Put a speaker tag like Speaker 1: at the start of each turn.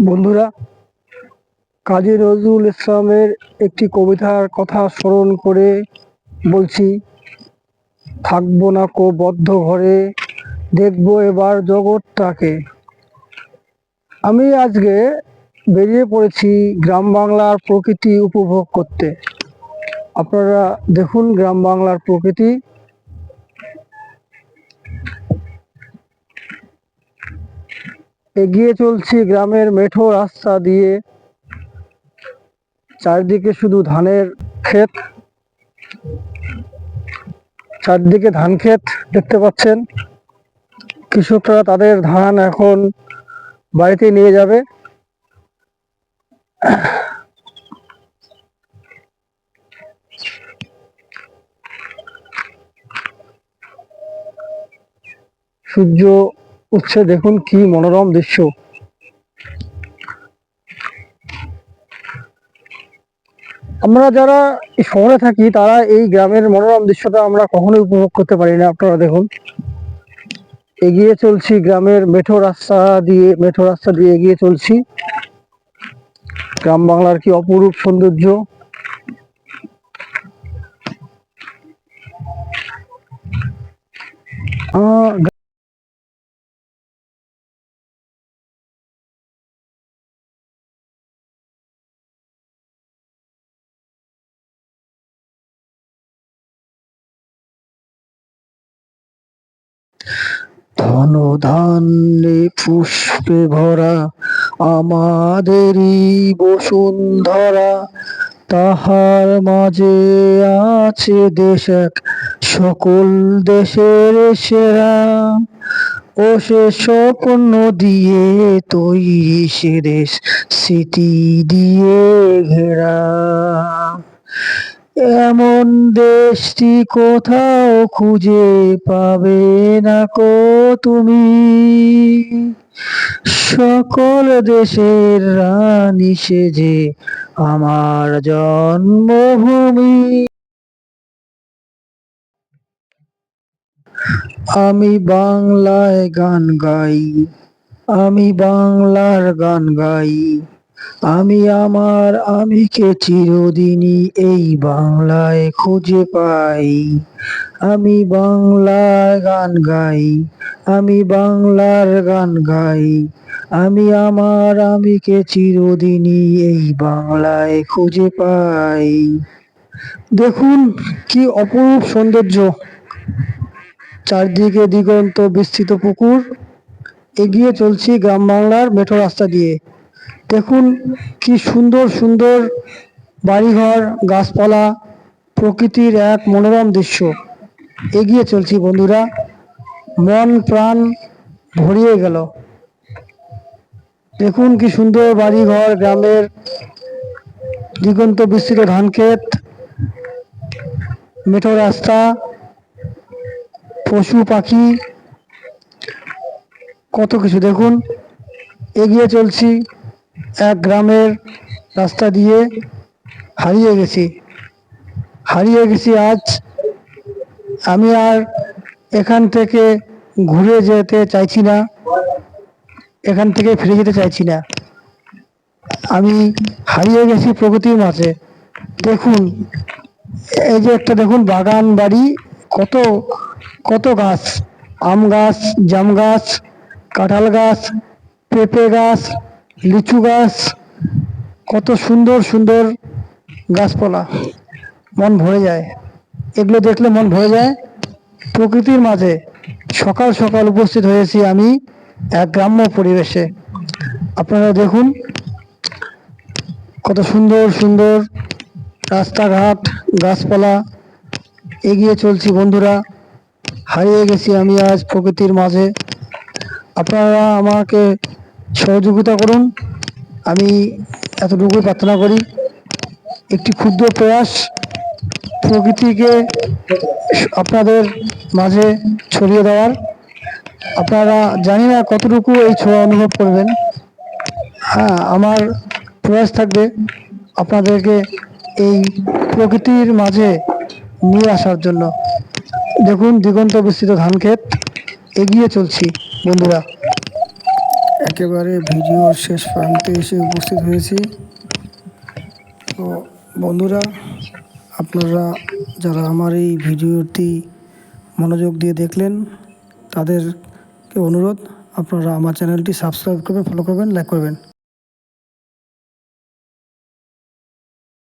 Speaker 1: বন্ধুরা, কাজী নজরুল ইসলামের একটি কবিতার কথা স্মরণ করে বলছি। থাকবো না কো বদ্ধ ঘরে, দেখবো এবার জগৎটাকে। আমি আজকে বেরিয়ে পড়েছি গ্রাম বাংলার প্রকৃতি উপভোগ করতে। আপনারা দেখুন গ্রাম বাংলার প্রকৃতি। এগিয়ে চলছি গ্রামের মেঠো রাস্তা দিয়ে, চারদিকে শুধু ধানের ক্ষেত, চারদিকে ধান ক্ষেত দেখতে পাচ্ছেন। কৃষকরা তাদের ধান এখন বাড়িতে নিয়ে যাবে। সূর্য উঠছে, দেখুন কি মনোরম দৃশ্য। আমরা যারা শহরে থাকি তারা এই গ্রামের মনোরম দৃশ্যটা আমরা কখনোই উপভোগ করতে পারি না। আপনারা দেখুন, এগিয়ে চলছি গ্রামের মেঠো রাস্তা দিয়ে এগিয়ে চলছি। গ্রাম বাংলার কি অপরূপ সৌন্দর্য। ধন ধান্যে পুষ্পে ভরা আমাদেরই বসুন্ধরা, তাহার মাঝে আছে দেশ এক, সকল দেশের সেরা। ও সে স্বপ্ন দিয়ে তৈরি সে দেশ, স্মৃতি দিয়ে ঘেরা। এমন দেশটি কোথাও খুঁজে পাবে না কো তুমি, সকল দেশের রানী সেজে আমার জন্মভূমি। আমি বাংলায় গান গাই, আমি বাংলার গান গাই। আমি আমার আমিকে চিরদিনই এই বাংলায় খুঁজে পাই। আমি বাংলার গান গাই, আমি বাংলার গান গাই। আমি আমার আমিকে চিরদিনই এই বাংলায় খুঁজে পাই। দেখুন কি অপরূপ সৌন্দর্য, চারদিকে দিগন্ত বিস্তৃত পুকুর। এগিয়ে চলছি গ্রাম বাংলার মেঠো রাস্তা দিয়ে। দেখুন কি সুন্দর সুন্দর বাড়িঘর, গাছপালা, প্রকৃতির এক মনোরম দৃশ্য। এগিয়ে চলছি বন্ধুরা, মন প্রাণ ভরিয়ে গেল। দেখুন কি সুন্দর বাড়িঘর, গ্রামের দিগন্ত বিস্তৃত ধান ক্ষেত, মেঠো রাস্তা, পশু পাখি, কত কিছু। দেখুন এগিয়ে চলছি এক গ্রামের রাস্তা দিয়ে। হারিয়ে গেছি আজ। আমি আর এখান থেকে ঘুরে যেতে চাইছি না, এখান থেকে ফিরে যেতে চাইছি না। আমি হারিয়ে গেছি প্রকৃতির মাঝে। দেখুন এই যে একটা দেখুন বাগান বাড়ি, কত কত গাছ, আম গাছ, জাম গাছ, কাঁঠাল গাছ, পেঁপে গাছ, লিচু গাছ, কত সুন্দর সুন্দর গাছপালা। মন ভরে যায়, এগুলো দেখলে মন ভরে যায়। প্রকৃতির মাঝে সকাল সকাল উপস্থিত হয়েছি আমি এক গ্রাম্য পরিবেশে। আপনারা দেখুন কত সুন্দর সুন্দর রাস্তাঘাট, গাছপালা। এগিয়ে চলছি বন্ধুরা, হারিয়ে গেছি আমি আজ প্রকৃতির মাঝে। আপনারা আমাকে সহযোগিতা করুন, আমি এতটুকুই প্রার্থনা করি। একটি ক্ষুদ্র প্রয়াস প্রকৃতিকে আপনাদের মাঝে ছড়িয়ে দেওয়ার। আপনারা জানি না কতটুকু এই ছোঁয়া অনুভব করবেন। হ্যাঁ, আমার প্রয়াস থাকবে আপনাদেরকে এই প্রকৃতির মাঝে নিয়ে আসার জন্য। দেখুন দিগন্ত বিস্তৃত ধান ক্ষেত। এগিয়ে চলছি বন্ধুরা। একেবারে ভিডিওর শেষ প্রান্তে এসে উপস্থিত হয়েছি। তো বন্ধুরা, আপনারা যারা আমার এই ভিডিওটি মনোযোগ দিয়ে দেখলেন, তাদেরকে অনুরোধ আপনারা আমার চ্যানেলটি সাবস্ক্রাইব করবেন, ফলো করবেন, লাইক করবেন।